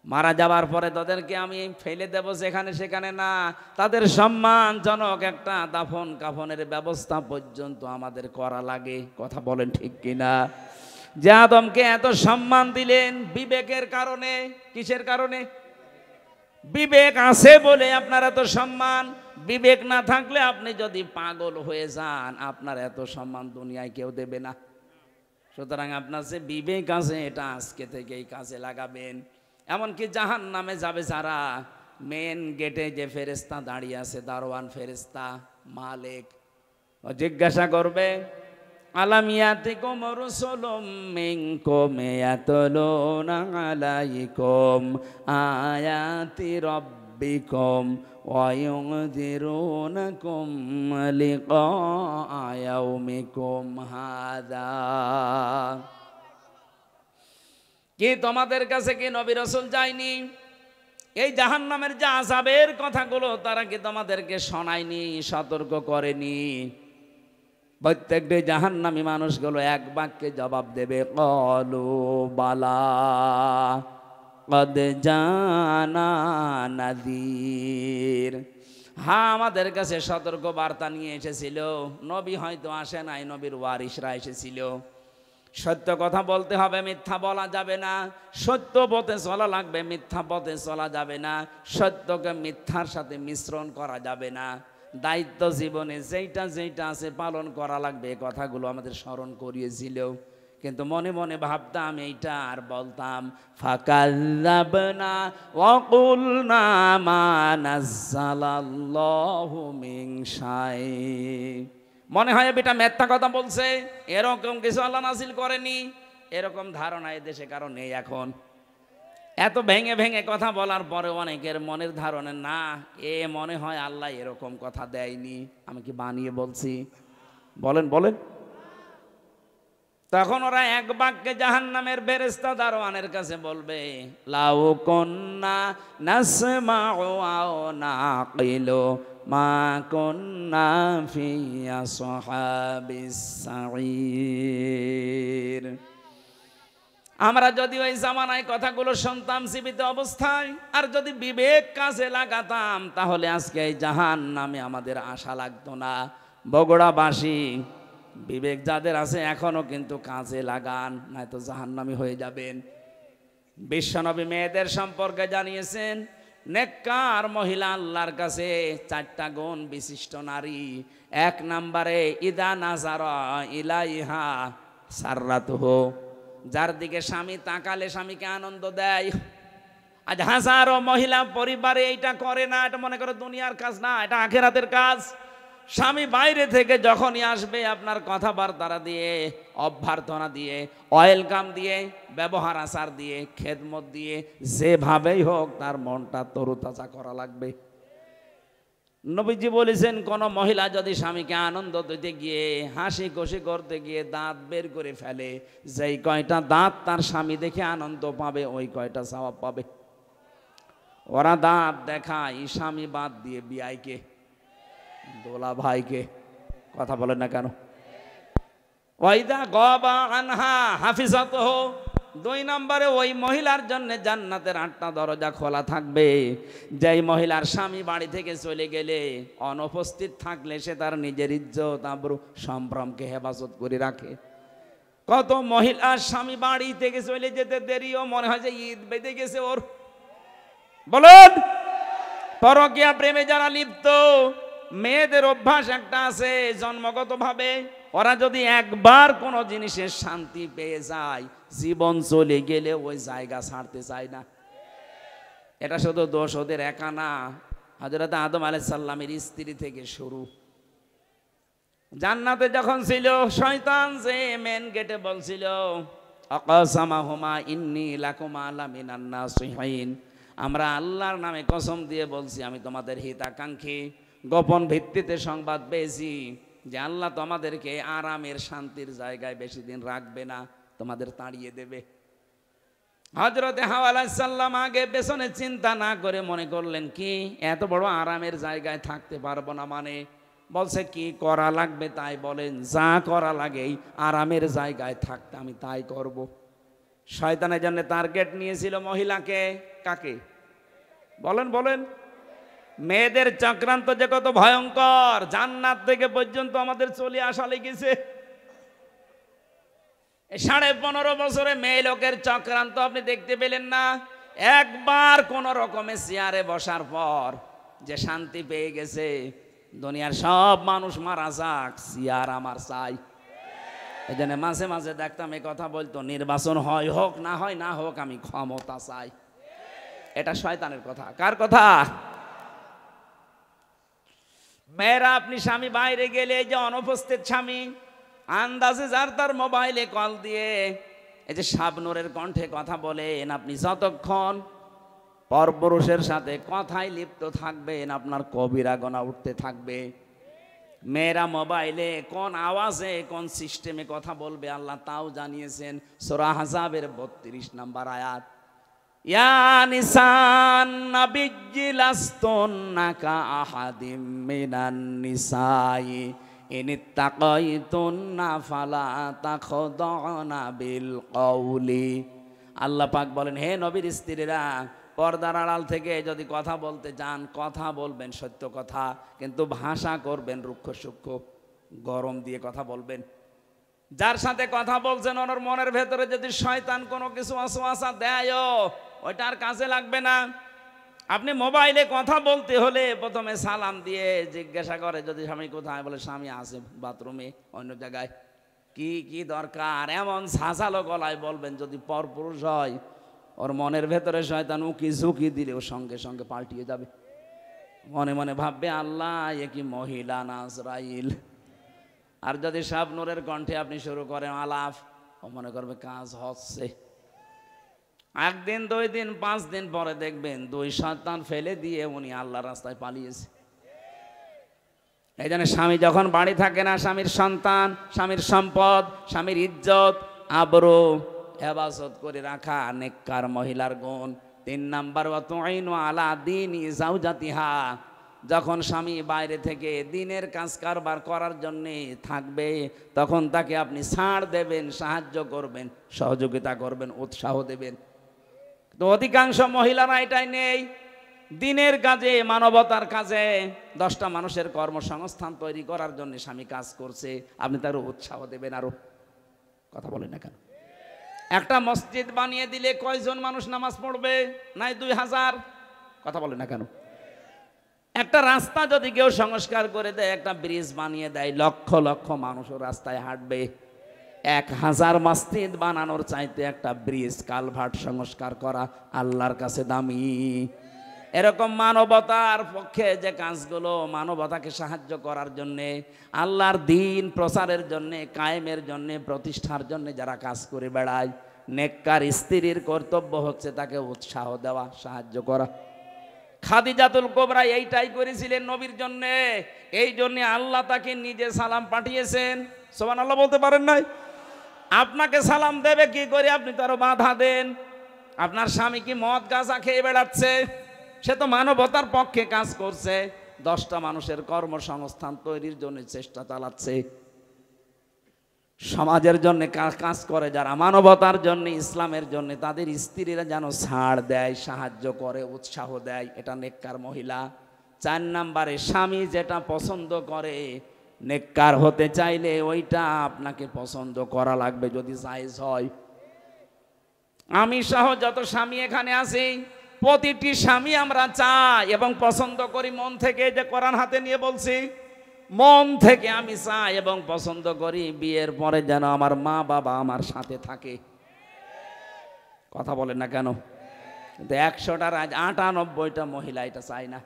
মারা যাবার পরে তাদেরকে আমি ফেলে দেব যেখানে সেখানে না, তাদের সম্মানজনক একটা দাফন কাফনের ব্যবস্থা পর্যন্ত আমাদের করা লাগে। কথা বলেন ঠিক কিনা? যে আদমকে এত সম্মান দিলেন বিবেকের কারণে। কিসের কারণে? বিবেক আছে বলে আপনার এত সম্মান। বিবেক না থাকলে আপনি যদি পাগল হয়ে যান, আপনার এত সম্মান দুনিয়ায় কেউ দেবে না। সুতরাং আপনার যে বিবেক আছে, এটা আজকে থেকে এই কাজে লাগাবেন। এমনকি জাহান্নামে যাবে যারা, মেন গেটে যে ফেরেশতা দাঁড়িয়ে আছে, দারোয়ান ফেরেশতা মালিক, ও জিজ্ঞাসা করবে, আলাম ইয়াতিকুম রাসূলুম মিনকুম ইয়াতলুনা আলাইকুম আয়াতি রাব্বিকুম ওয়া ইউনযিরুনাকুম লিকা ইয়াউমিকুম হাযা। কি তোমাদের কাছে কি নবী রাসূল যায়নি? এই জাহান্নামের যে আযাবের কথাগুলো তারা কি তোমাদেরকে শোনায়নি, সতর্ক করেনি? প্রত্যেকটি জাহান্নামী মানুষগুলো এক বাক্যে জবাব দেবে, ক্বালু বালা কদ জানা নাযীর। হ্যাঁ, আমাদের কাছে সতর্ক বার্তা নিয়ে এসেছিল। নবী হয়তো আসে নাই, নবীর ওয়ারিসরা এসেছিল। সত্য কথা বলতে হবে, মিথ্যা বলা যাবে না। সত্য পথে চলা লাগবে, মিথ্যা পথে চলা যাবে না। সত্যকে মিথ্যার সাথে মিশ্রণ করা যাবে না। দায়িত্ব জীবনে যেইটা যেইটা আছে পালন করা লাগবে, কথাগুলো আমাদের স্মরণ করিয়েছিল। কিন্তু মনে মনে ভাবতাম এইটা, আর বলতাম ফাকাল্লাবনা ওয়া কুলনা মা নাযালাল্লাহু মিন শাই। মনে হয় বেটা মিথ্যা কথা বলছে, এরকম কিছু আল্লাহ নাযিল করেনি। এরকম ধারণা এদেশে কারণ নেই। এখন এত ভেঙে ভেঙে কথা বলার পরে অনেকের মনের ধারণা, না, এ মনে হয় আল্লাহ এরকম কথা দেয়নি, আমি কি বানিয়ে বলছি? বলেন বলেন। তখন ওরা এক বাক্যে জাহান্নামের ফেরেশতা দারোয়ানের কাছে বলবে, লাউ কুন্না নাসমাউ আও নাকিলু মা কুন্না ফি আসহাবিস সাঈর। আমরা যদি ওই জামানায় কথাগুলো শুনতাম জীবিত অবস্থায়, আর যদি বিবেক কাজে লাগাতাম, তাহলে আজকে এই জাহান্নামে আমাদের আশা লাগতো না। বগুড়াবাসী, বিবেক যাদের আছে এখনো কিন্তু কাজে লাগান, নয়তো জাহান্নামী হয়ে যাবেন। বিশ্বনবী মেয়েদের সম্পর্কে জানিয়েছেন, নেককার মহিলা আল্লাহর কাছে 4টা গুণ বিশিষ্ট নারী। 1 নম্বরে ইদা নাজারা ইলাইহা সাররাতুহু, যার দিকে স্বামী তাকালে স্বামীকে আনন্দ দেয়। আজ হাজারো মহিলা পরিবারে এইটা করে না। এটা মনে করো দুনিয়ার কাজ না, এটা আখিরাতের কাজ। স্বামী বাইরে থেকে যখনই আসবে, আপনার কথাবার্তা দিয়ে, অভ্যর্থনা দিয়ে, ওয়েলকাম দিয়ে, ব্যবহার আচার দিয়ে, খেদমত দিয়ে, যেভাবেই হোক তার মনটা তরুতাজা করা লাগবে। নবীজি বলেছেন, কোন মহিলা যদি স্বামীকে আনন্দ দিতে গিয়ে, হাসি খুশি করতে গিয়ে দাঁত বের করে ফেলে, যেই কয়টা দাঁত তার স্বামী দেখে আনন্দ পাবে, ওই কয়টা সওয়াব পাবে। ওরা দাঁত দেখায় স্বামী বাদ দিয়ে বিয়াইকে, দোলা ভাইকে। কথা বলেন না কেন? ওয়াইদা গাবা আনহা হাফিজাতুহু, 2 নম্বরে ওই মহিলার জন্য জান্নাতের 8টা দরজা খোলা থাকবে। যেই মহিলার স্বামী বাড়ি থেকে চলে গেলে, অনুপস্থিত থাকলে, সে তার নিজের ইজ্জত আবরু সম্ভ্রমকে হেফাজত করে রাখে। কত মহিলার স্বামী বাড়ি থেকে চলে যেতে দেরিও মনে হয় যে ঈদ বেঁধে গেছে ওর। বলুন, পরকীয়া প্রেমে যারা লিপ্ত, মেয়েদের অভ্যাস একটা আছে জন্মগতভাবে, ওরা যদি একবার কোনো জিনিসের শান্তি পেয়ে যায়, জীবন চলে গেলে ওই জায়গা ছাড়তে চায় না। এটা শুধু দোষ ওদের একা না, হযরত আদম আলাইহিস সালামের স্ত্রী থেকে শুরু। জান্নাতে যখন ছিল, শয়তান যে মেন গেটে বলছিল, আকাসামাহুমা ইন্নী লাকুমা লামিনান নাসিহিন, আমরা আল্লাহর নামে কসম দিয়ে বলছি, আমি তোমাদের হিতাকাঙ্ক্ষী। গোপন ভিত্তিতে সংবাদ পেয়েছি যে আল্লাহ তোমাদেরকে আরামের শান্তির জায়গায় বেশি দিন রাখবে না, তোমাদের তাড়িয়ে দেবে। হযরতে হাওয়া আলাইহিস সালাম আগে পেছনে চিন্তা না করে মনে করলেন, কি এত বড় আরামের জায়গায় থাকতে পারবো না? মানে বলছে, কি করা লাগবে তাই বলেন, যা করা লাগে এই আরামের জায়গায় থাকতে আমি তাই করব। শয়তানের জন্য টার্গেট নিয়েছিল মহিলাকে। কাকে? বলেন বলেন। মেয়েদের চক্রান্ত যে কত ভয়ঙ্কর, জান্নাত থেকে পর্যন্ত আমাদের চলে আসা লেগেছে। 15.5 বছরে মেয়ে লোকের চক্রান্ত আপনি দেখতে পেলেন না? একবার কোন রকমে চেয়ারে বসার পর যে শান্তি পেয়ে গেছে, দুনিয়ার সব মানুষ মারা যাক, চেয়ার আমার চাই। এই জন্য মাঝে মাঝে দেখতাম এই কথা বলতো, নির্বাচন হয় হোক, না হয় না হোক, আমি ক্ষমতা চাই। এটা শয়তানের কথা। কার কথা? মেয়েরা, আপনি স্বামী বাইরে গেলে, এই যে অনুপস্থিত স্বামী, আন্দাজে যার তার মোবাইলে কল দিয়ে এই যে শাবনূরের কণ্ঠে কথা বলেন, আপনি যতক্ষণ পরপুরুষের সাথে কথায় লিপ্ত থাকবেন, আপনার কবিরা গোনা উঠতে থাকবে। মেয়েরা মোবাইলে কোন আওয়াজে, কোন সিস্টেমে কথা বলবে, আল্লাহ তাও জানিয়েছেন। সূরা আহজাবের 32 নম্বর আয়াত, ইয়া নিসান নাবিয়্যি লাস্তুন্না কা আহাদিম মিনান নিসাই ইনিত্তাকাইতুন্না ফালা তাখদাউনা বিল কওলি। আল্লাহ পাক বলেন, হে নবীর স্ত্রীরা, পর্দার আড়াল থেকে যদি কথা বলতে চান, কথা বলবেন সত্য কথা, কিন্তু ভাষা করবেন রুক্ষ সূক্ষ্ম, গরম দিয়ে কথা বলবেন। যার সাথে কথা বলছেন, ওনার মনের ভেতরে যদি শয়তান কোনো কিছু ওয়াসওয়াসা দেয়, ওইটার কাজে লাগবে না। আপনি মোবাইলে কথা বলতে হলে প্রথমে সালাম দিয়ে জিজ্ঞাসা করে, যদি স্বামী কোথায়, বলে স্বামী আছে বাথরুমে, অন্য জায়গায়। কি কি দরকার এমন ঝাঁঝালো গলায় বলবেন। যদি পরপুরুষ হয়, ওর মনের ভেতরে শয়তান উকি ঝুঁকি দিলে ও সঙ্গে সঙ্গে পাল্টিয়ে যাবে। মনে মনে ভাববে, আল্লাহ এ কি মহিলা না আজরাইল। আর যদি শাবনূরের কণ্ঠে আপনি শুরু করেন আলাপ, ও মনে করবে কাজ হচ্ছে। 1 দিন 2 দিন 5 দিন পরে দেখবেন 2 সন্তান ফেলে দিয়ে উনি আল্লাহর রাস্তায় পালিয়েছে। এই জন্য স্বামী যখন বাড়ি থাকে না, স্বামীর সন্তান, স্বামীর সম্পদ, স্বামীর ইজ্জত আবরু হেফাজত করে রাখা নেককার মহিলার গুণ। 3 নাম্বার, ওয়া তুইনু আলা দীনি যাওজাতিহা, যখন স্বামী বাইরে থেকে দিনের কাজ কারবার করার জন্যে থাকবে, তখন তাকে আপনি ছাড় দেবেন, সাহায্য করবেন, সহযোগিতা করবেন, উৎসাহ দেবেন। তো অধিকাংশ মহিলারা এটাই নেই। দিনের কাজে, মানবতার কাজে, 10টা মানুষের কর্মসংস্থান তৈরি করার জন্য স্বামী কাজ করছে, আপনি তার উৎসাহ দেবেন। আরো কথা বলেন না কেন? একটা মসজিদ বানিয়ে দিলে কয়জন মানুষ নামাজ পড়বে? নাই 2000। কথা বলেন না কেন? একটা রাস্তা যদি কেউ সংস্কার করে দেয়, একটা ব্রিজ বানিয়ে দেয়, লক্ষ লক্ষ মানুষও রাস্তায় হাঁটবে। 1000 মসজিদ বানানোর চাইতে একটা ব্রিজ, কালভার্ট সংস্কার করা আল্লাহর কাছে দামি। এরকম মানবতার পক্ষে যে কাজগুলো, মানবতাকে সাহায্য করার জন্যে, আল্লাহর দ্বীন প্রচারের জন্যে, কায়েমের জন্যে, প্রতিষ্ঠার জন্যে যারা কাজ করে বেড়ায়, নেককার স্ত্রীর কর্তব্য হচ্ছে তাকে উৎসাহ দেওয়া, সাহায্য করা। খাদিজাতুল কুবরা এইটাই করেছিলেন নবীর জন্যে। এই জন্যে আল্লাহ তাকে নিজে সালাম পাঠিয়েছেন। সুবহানাল্লাহ বলতে পারেন নাই? আপনাকে সালাম দেবে কি করে? আপনি তো আরো বাধা দেন। আপনার স্বামী কি মদ গাঁজা খেয়ে বেড়াচ্ছে? সে তো মানবতার পক্ষে কাজ করছে, 10টা মানুষের কর্মসংস্থান তৈরির জন্য চেষ্টা চালাচ্ছে। সমাজের জন্য কাজ করে যারা, মানবতার জন্য, ইসলামের জন্য, তাদের স্ত্রীরা যেন ছাড় দেয়, সাহায্য করে, উৎসাহ দেয়। এটা নেককার মহিলা। 4 নম্বরে, স্বামী যেটা পছন্দ করে, নেককার হতে চাইলে ওইটা আপনাকে পছন্দ করা লাগবে যদি জায়েজ হয়। আমি সহ যত স্বামী এখানে আছি, প্রতিটি স্বামী আমরা চাই এবং পছন্দ করি মন থেকে। যে কোরআন হাতে নিয়ে বলছি, মন থেকে আমি চাই এবং পছন্দ করি বিয়ের পরে যেন আমার মা বাবা আমার সাথে থাকে। কথা বলেন না কেন? কিন্তু 100টার আজ 98টা মহিলা এটা চায় না।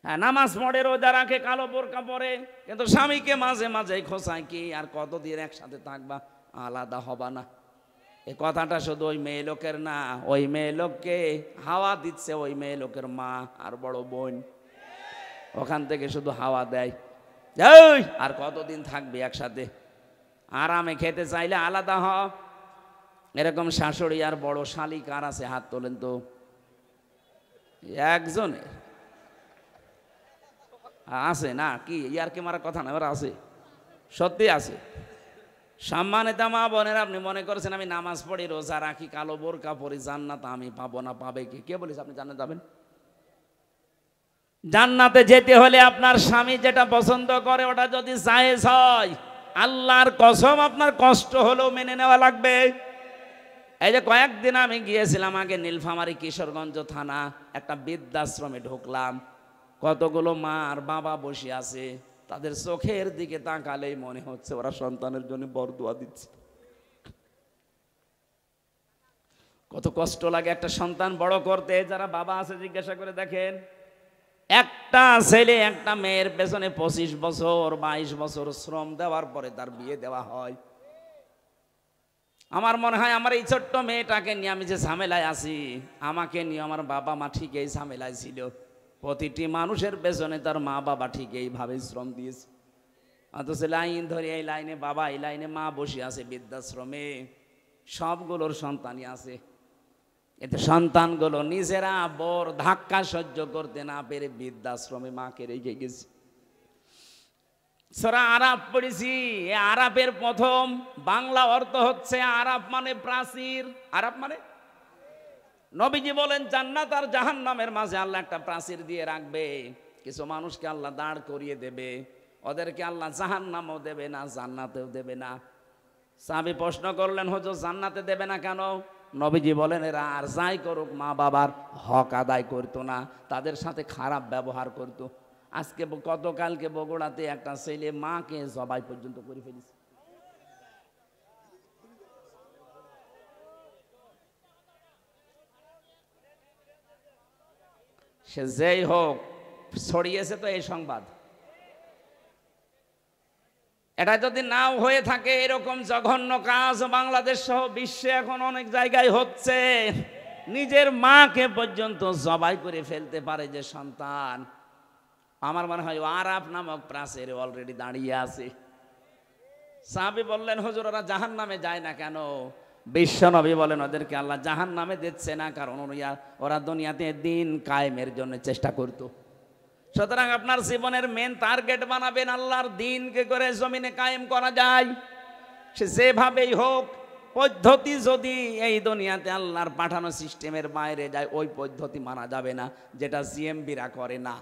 হ্যাঁ, নামাজ পড়ে, রোজা রাখে, কালো বোরকা পরে, কিন্তু স্বামীকে মাঝে মাঝে খোঁচায় কি আর কতদিন একসাথে থাকবা, আলাদা হবা না। এই কথাটা শুধু ওই মেয়ে লোকের না, ওই মেয়ে লোককে হাওয়া দিচ্ছে ওই মেয়ে লোকের মা আর বড় বোন। ওখান থেকে শুধু হাওয়া দেয়, আর কতদিন থাকবে একসাথে, আরামে খেতে চাইলে আলাদা হ। এরকম শাশুড়ি আর বড় শালি কার আছে? হাত তোলেন তো। একজনের আছে না? কি ইয়ার কি মারা কথা না, এবার আছে, সত্যি আছে। সম্মানিত মা বোনেরা, আপনি মনে করেছেন আমি নামাজ পড়ি, রোজা রাখি, কালো বোরকা পরি, জান্নাত আমি পাবো না? পাবে কি? কে বলেছে আপনি জান্নাত যাবেন? জান্নাতে যেতে হলে আপনার স্বামী যেটা পছন্দ করে ওটা যদি জায়েজ হয়, আল্লাহর কসম আপনার কষ্ট হলেও মেনে নেওয়া লাগবে। এই যে কয়েকদিন আমি গিয়েছিলাম আগে নীলফামারী কিশোরগঞ্জ থানা, একটা বৃদ্ধাশ্রমে ঢুকলাম। কতগুলো মা আর বাবা বসে আছে, তাদের চোখের দিকে তাকালেই মনে হচ্ছে ওরা সন্তানের জন্য বরদোয়া দিচ্ছে। কত কষ্ট লাগে একটা সন্তান বড় করতে। যারা বাবা আছে জিজ্ঞাসা করে দেখেন, একটা ছেলে একটা মেয়ের পেছনে 25 বছর 22 বছর শ্রম দেওয়ার পরে তার বিয়ে দেওয়া হয়। আমার মনে হয় আমার এই ছোট্ট মেয়েটাকে নিয়ে আমি যে ঝামেলায় আছি, আমাকে নিয়ে আমার বাবা মা ঠিক এই ঝামেলায় ছিল। প্রতিটি মানুষের পেছনে তার মা বাবা ঠিক এইভাবে শ্রম দিয়েছে। অথচ লাইন ধরে এই লাইনে বাবা, এই লাইনে মা বসে আছে বৃদ্ধাশ্রমে, সবগুলোর সন্তানই আছে। এতে সন্তানগুলো নিজেরা বড় ধাক্কা সহ্য করতে না পেরে বৃদ্ধাশ্রমে মাকে রেখে গেছে। সূরা আরাফ পড়েছি। আরাফের প্রথম বাংলা অর্থ হচ্ছে আরাফ মানে প্রাচীর। আরাফ মানে, নবীজি বলেন জান্নাত আর জাহান্নামের মাঝে আল্লাহ একটা প্রাচীর দিয়ে রাখবে। কিছু মানুষকে আল্লাহ দাঁড় করিয়ে দেবে, ওদেরকে আল্লাহ জাহান্নামও দেবে না, জান্নাতেও দেবে না। সাহাবী প্রশ্ন করলেন, হুজুর জান্নাতে দেবে না কেন? নবীজি বলেন এরা আর যাই করুক মা বাবার হক আদায় করতো না, তাদের সাথে খারাপ ব্যবহার করত। আজকে গতকালকে বগুড়াতে একটা ছেলে মাকে জবাই পর্যন্ত করে ফেলেছে। সে যেই হোক, ছড়িয়েছে তো এই সংবাদ। এটা যদি নাও হয়ে থাকে, এরকম জঘন্য কাজ বাংলাদেশ সহ বিশ্বে এখন অনেক জায়গায় হচ্ছে। নিজের মাকে পর্যন্ত জবাই করে ফেলতে পারে যে সন্তান। আমার মনে হয় আরাফ নামক প্রাচীরে অলরেডি দাঁড়িয়ে আছে। সাহাবী বললেন, হুজুর ওরা জাহান্নামে যায় না কেন? বিশ্বনবী বলেন ওদেরকে আল্লাহ জাহান্নামে দিচ্ছে না কারণ ওরা দুনিয়াতে দিন কায়েমের জন্য চেষ্টা করত। সুতরাং আপনার জীবনের মেন টার্গেট বানাবেন আল্লাহর দ্বীনকে করে জমিনে কায়েম করা যায়, সে যেভাবেই হোক। পদ্ধতি যদি এই দুনিয়াতে আল্লাহর পাঠানো সিস্টেমের বাইরে যায়, ওই পদ্ধতি মানা যাবে না, যেটা জিএমবিরা করে না।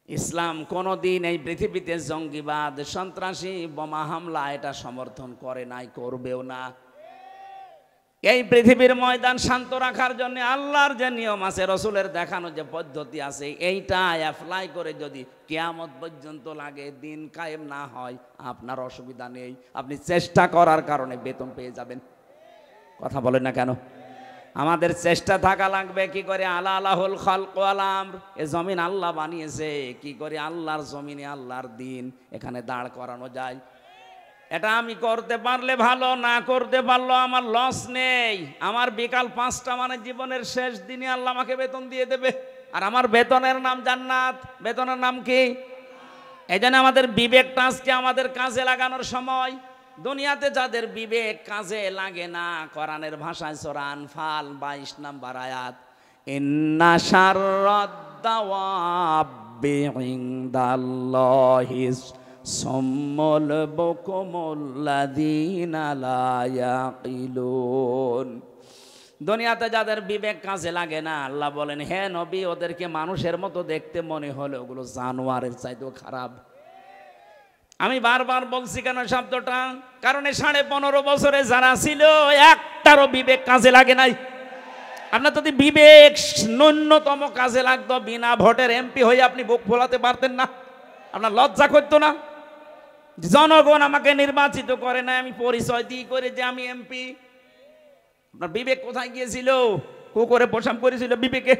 ইসলাম কোনোদিন এই পৃথিবীতে জঙ্গিবাদ, সন্ত্রাসী, বোমা হামলা এটা সমর্থন করে নাই, করবেও না। এই পৃথিবীর ময়দান শান্ত রাখার জন্য আল্লাহর যে নিয়ম আছে, রসুলের দেখানো যে পদ্ধতি আছে, এইটা অ্যাপ্লাই করে যদি কিয়ামত পর্যন্ত লাগে দিন কায়েম না হয়, আপনার অসুবিধা নেই, আপনি চেষ্টা করার কারণে বেতন পেয়ে যাবেন। কথা বলেন না কেন? আমাদের চেষ্টা থাকা লাগবে কি করে আলা আলাহুল খালক ওয়াল আমর, এ জমিন আল্লাহ বানিয়েছে, কি করে আল্লাহর জমিনে আল্লাহর দ্বীন এখানে দাঁড় করানো যায়। এটা আমি করতে পারলে ভালো, না করতে পারলো আমার লস নেই। আমার বিকাল 5টা মানে জীবনের শেষ দিনে আল্লাহ আমাকে বেতন দিয়ে দেবে, আর আমার বেতনের নাম জান্নাত। বেতনের নাম কি? এই জন্য আমাদের বিবেকটা আজকে আমাদের কাজে লাগানোর সময়। দুনিয়াতে যাদের বিবেক কাজে লাগে না, কোরআনের ভাষায় সূরা আনফাল 22 নম্বর আয়াত, ইন্না শাররাদ দাওয়াবি ইনদাল্লাহিস সুম্মুল বুকুমুল লাযীনা লা ইয়াকিলুন। দুনিয়াতে যাদের বিবেক কাজে লাগে না, আল্লাহ বলেন হে নবী, ওদেরকে মানুষের মতো দেখতে মনে হলে ওগুলো জানোয়ারের চাইতেও খারাপ। আমি বারবার বলছি কেন শব্দটা, কারণ 15.5 বছরে যারা ছিল একটারও বিবেক কাজে লাগে নাই। আপনার যদি বিবেক ন্যূনতম কাজে লাগতো, বিনা ভোটের এমপি হয়ে আপনি বুক ফোলাতে পারতেন না? আপনার লজ্জা করতো না? জনগণ আমাকে নির্বাচিত করে না, আমি পরিচয় দিই করে যে আমি এমপি। আপনার বিবেক কোথায় গিয়েছিল? কুকুরে পোশাক করেছিল বিবেকে?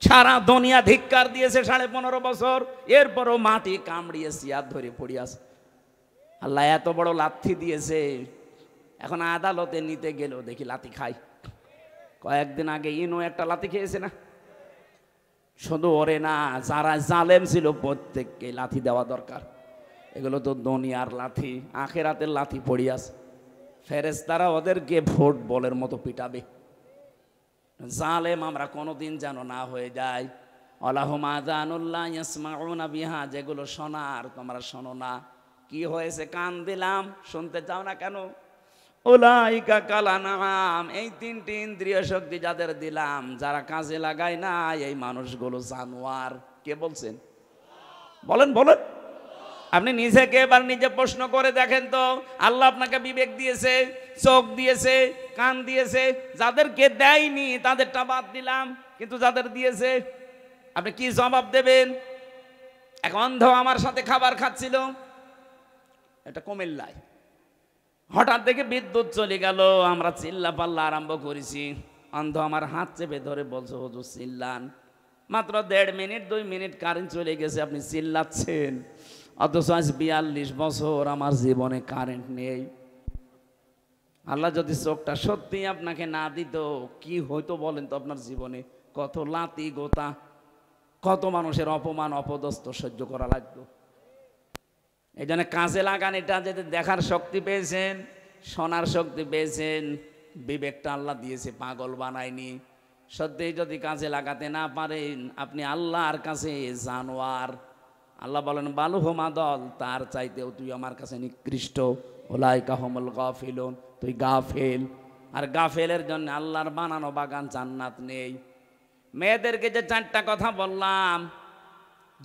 সারা দুনিয়া ধিক্কার দিয়েছে 15.5 বছর, এরপরও মাটি কামড়িয়ে সিয়ার ধরে পড়িয়াছে। আল্লাহ এত বড় লাথি দিয়েছে, এখন আদালতে নিতে গেলেও দেখি লাথি খাই। কয়েকদিন আগে ইনো একটা লাথি খেয়েছে না? শুধু ওরে না, যারা জালেম ছিল প্রত্যেককে লাথি দেওয়া দরকার। এগুলো তো দুনিয়ার লাথি, আখেরাতের লাথি পড়িয়াছে। ফেরেশতারা ওদেরকে ফুটবলের মতো পিটাবে। জালেম আমরা কোনোদিন যেন না হয়ে যায়। আলাহুম আযানুল্লাহ ইয়াসমাউনা বিহা, যেগুলো শোনার তোমরা শোনো না। কি হয়েছে? কান দিলাম, শুনতে চাও না কেন? উলাইকা কালানাম, এই 3টি ইন্দ্রিয় শক্তি যাদের দিলাম, যারা কাজে লাগায় না, এই মানুষগুলো জানোয়ার। কে বলছেন? বলেন বলেন। আপনি নিজেকে এবার নিজে প্রশ্ন করে দেখেন তো, আল্লাহ আপনাকে বিবেক দিয়েছে, চোখ দিয়েছে, কান দিয়েছে, যাদেরকে দেয়নি তাদেরটা বাদ দিলাম, কিন্তু যাদের দিয়েছে আপনি কি জবাব দেবেন? এক অন্ধ আমার সাথে খাবার খাচ্ছিল, এটা কুমিল্লায়। হঠাৎ দেখে বিদ্যুৎ চলে গেল, আমরা চিল্লা পাল্লা আরম্ভ করেছি। অন্ধ আমার হাত চেপে ধরে বলছে, হুজুর চিল্লান, মাত্র 1.5 মিনিট 2 মিনিট কারেন্ট চলে গেছে, আপনি চিল্লাচ্ছেন। অথচ আজ 42 বছর আমার জীবনে কারেন্ট নেই। আল্লাহ যদি চোখটা সত্যি আপনাকে না দিত, কি হইতো বলেন তো আপনার জীবনে? কত লাতি গোতা, কত মানুষের অপমান অপদস্থ সহ্য করা লাগতো। এই জন্য কাজে লাগান। এটা যদি দেখার শক্তি পেয়েছেন, শোনার শক্তি পেয়েছেন, বিবেকটা আল্লাহ দিয়েছে, পাগল বানায়নি। সত্যি যদি কাজে লাগাতে না পারেন, আপনি আল্লাহর কাছে জানোয়ার। আল্লাহ বলেন বালুহুমা দল, তার চাইতেও তুই আমার কাছে নিকৃষ্ট। উলাইকা হুমুল গাফিলুন, তুই গাফেল। আর গাফেলের জন্য আল্লাহর বানানো বাগান জান্নাত নেই। মেয়েদেরকে যে 4টা কথা বললাম,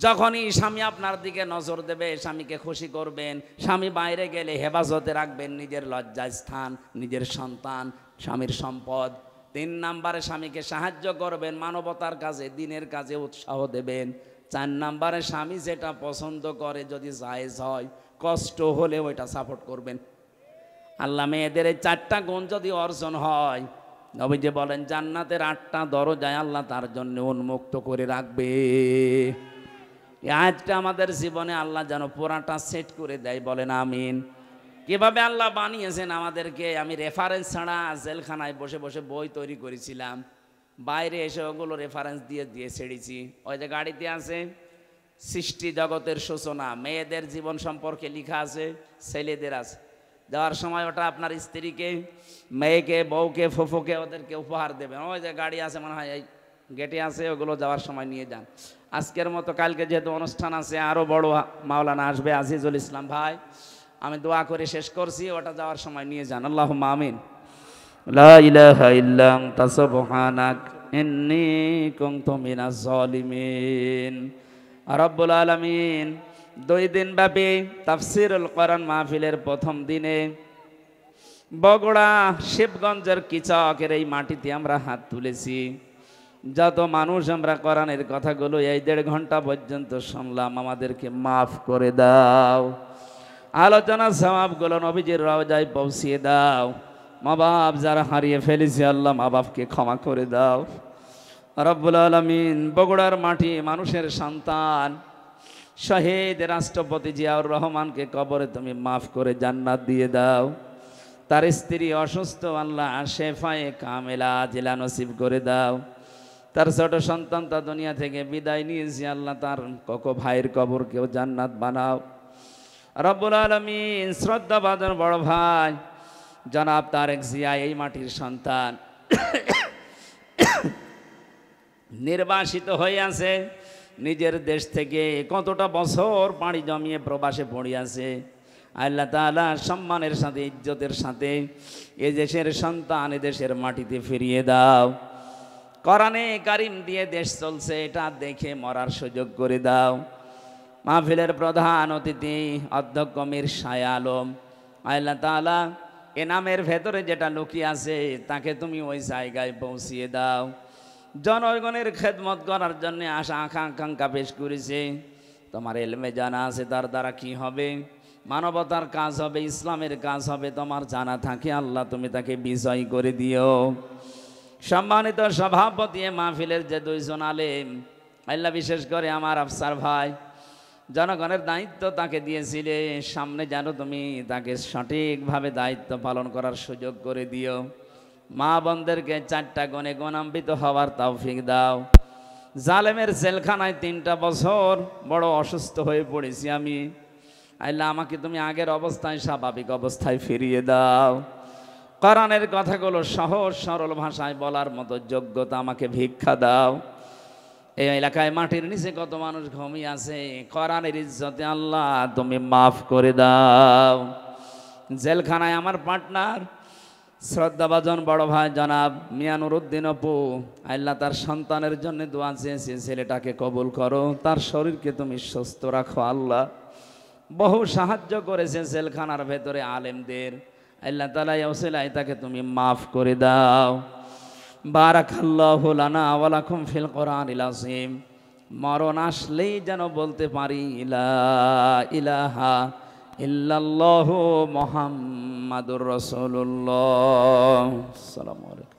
যখনই স্বামী আপনার দিকে নজর দেবে, স্বামীকে খুশি করবেন। স্বামী বাইরে গেলে হেফাজতে রাখবেন নিজের লজ্জাস্থান, নিজের সন্তান, স্বামীর সম্পদ। 3 নম্বরে স্বামীকে সাহায্য করবেন, মানবতার কাজে, দিনের কাজে উৎসাহ দেবেন। 4 নম্বরে স্বামী যেটা পছন্দ করে যদি জায়েজ হয়, কষ্ট হলে ওইটা সাপোর্ট করবেন। আল্লাহ মেয়েদের এই 4টা গুণ যদি অর্জন হয়, নবীজি বলেন জান্নাতের 8টা দরজায় আল্লাহ তার জন্য উন্মুক্ত করে রাখবে। আজটা আমাদের জীবনে আল্লাহ যেন পুরাটা সেট করে দেয়, বলেন আমিন। কিভাবে আল্লাহ বানিয়েছেন আমাদেরকে, আমি রেফারেন্স ছাড়া জেলখানায় বসে বসে বই তৈরি করেছিলাম। বাইরে এসে ওগুলো রেফারেন্স দিয়ে দিয়ে ছেড়েছি। ওই যে গাড়িতে আছে সৃষ্টি জগতের সূচনা, মেয়েদের জীবন সম্পর্কে লেখা আছে, ছেলেদের আছে। যাওয়ার সময় ওটা আপনার স্ত্রীকে, মেয়েকে, বউকে, ফুফুকে ওদেরকে উপহার দেবেন। ওই যে গাড়ি আছে মনে হয়, গেটে আছে, ওগুলো যাওয়ার সময় নিয়ে যান। আজকের মতো কালকে যেহেতু অনুষ্ঠান আছে, আরও বড় মাওলানা আসবে আজিজুল ইসলাম ভাই, আমি দোয়া করে শেষ করছি, ওটা যাওয়ার সময় নিয়ে যান। আল্লাহুম্মা আমিন। লা ইলাহা ইল্লা আনতা সুবহানাক ইন্নী কুনতু মিনাজ জালিমিন। রব্বুল আলামিন 2 দিন ব্যাপী তাফসীরুল কোরআন মাহফিলের প্রথম দিনে বগুড়া শিবগঞ্জের কিচকের এই মাটিতে আমরা হাত তুলেছি। যত মানুষ আমরা কোরআনের কথাগুলো এই 1.5 ঘন্টা পর্যন্ত শুনলাম, আমাদেরকে মাফ করে দাও। আলোচনা সওয়াবগুলো নবীজির রওজায় পৌঁছিয়ে দাও। মা বাপ যারা হারিয়ে ফেলেছে আল্লাহ মা বাপকে ক্ষমা করে দাও। রব্বুল আলামিন বগুড়ার মাটি মানুষের সন্তান শহীদ রাষ্ট্রপতি জিয়াউর রহমানকে কবরে তুমি মাফ করে জান্নাত দিয়ে দাও। তার স্ত্রী অসুস্থ, আল্লাহ শেফায়ে কামেলা জিলা নসিব করে দাও। তার ছোট সন্তান তা দুনিয়া থেকে বিদায় নিয়েছে, আল্লাহ তার কোকো ভাইয়ের কবরকেও জান্নাত বানাও। রব্বুল আলামিন শ্রদ্ধাভাজন বড় ভাই জনাব তারেক জিয়া এই মাটির সন্তান, নির্বাসিত হয়ে আছে নিজের দেশ থেকে, কতটা বছর পাড়ি জমিয়ে প্রবাসে পড়ে আছে। আল্লাহ তাআলা সম্মানের সাথে ইজ্জতের সাথে এ দেশের সন্তান এ দেশের মাটিতে ফিরিয়ে দাও। কোরআনে কারিম দিয়ে দেশ চলছে এটা দেখে মরার সুযোগ করে দাও। মাহফিলের প্রধান অতিথি অধ্যক্ষ মীর শাহ আলম, আল্লাহ তাআলা এ নামের ভেতরে যেটা লুকিয়ে আছে তাকে তুমি ওই জায়গায় পৌঁছিয়ে দাও। জনগণের খেদমত করার জন্য আশা আকাঙ্ক্ষা পেশ করেছে, তোমার এলমে জানা আছে তার দ্বারা কি হবে, মানবতার কাজ হবে, ইসলামের কাজ হবে, তোমার জানা থাকে আল্লাহ তুমি তাকে বিজয় করে দিও। সম্মানিত সভাপতি মাহফিলের যে 2 জন আলেম, আল্লাহ বিশেষ করে আমার আফসার ভাই, জনগণের দায়িত্ব তাকে দিয়েছিলে, সামনে যেন তুমি তাকে সঠিকভাবে দায়িত্ব পালন করার সুযোগ করে দিও। মা বোনদেরকে 4টা গুণে গুণান্বিত হওয়ার তৌফিক দাও। জালেমের জেলখানায় 3টা বছর বড় অসুস্থ হয়ে পড়েছি আমি, আল্লাহ আমাকে তুমি আগের অবস্থায় স্বাভাবিক অবস্থায় ফিরিয়ে দাও। কোরআনের কথাগুলো সহজ সরল ভাষায় বলার মতো যোগ্যতা আমাকে ভিক্ষা দাও। এই এলাকায় মাটির নিচে কত মানুষ ঘুমিয়ে আছে, কোরআনের ইজ্জতে আল্লাহ তুমি মাফ করে দাও। জেলখানায় আমার পার্টনার শ্রদ্ধাভাজন বড় ভাই জনাব মিয়া নুরুদ্দিন অপু, আল্লাহ তার সন্তানের জন্য দোয়া চেয়েছে, ছেলেটাকে কবুল করো, তার শরীরকে তুমি সুস্থ রাখো। আল্লাহ বহু সাহায্য করেছে জেলখানার ভেতরে আলেমদের, আল্লাহ তাআলা এই ওসিলায় তাকে তুমি মাফ করে দাও। বারাকাল্লাহু লানা ওয়া লাকুম ফিল কোরআনিল আযীম। মরণ আসলেই যেন বলতে পারি লা ইলাহা ইল্লাল্লাহু মুহাম্মাদুর রাসূলুল্লাহ। আসসালামু আলাইকুম।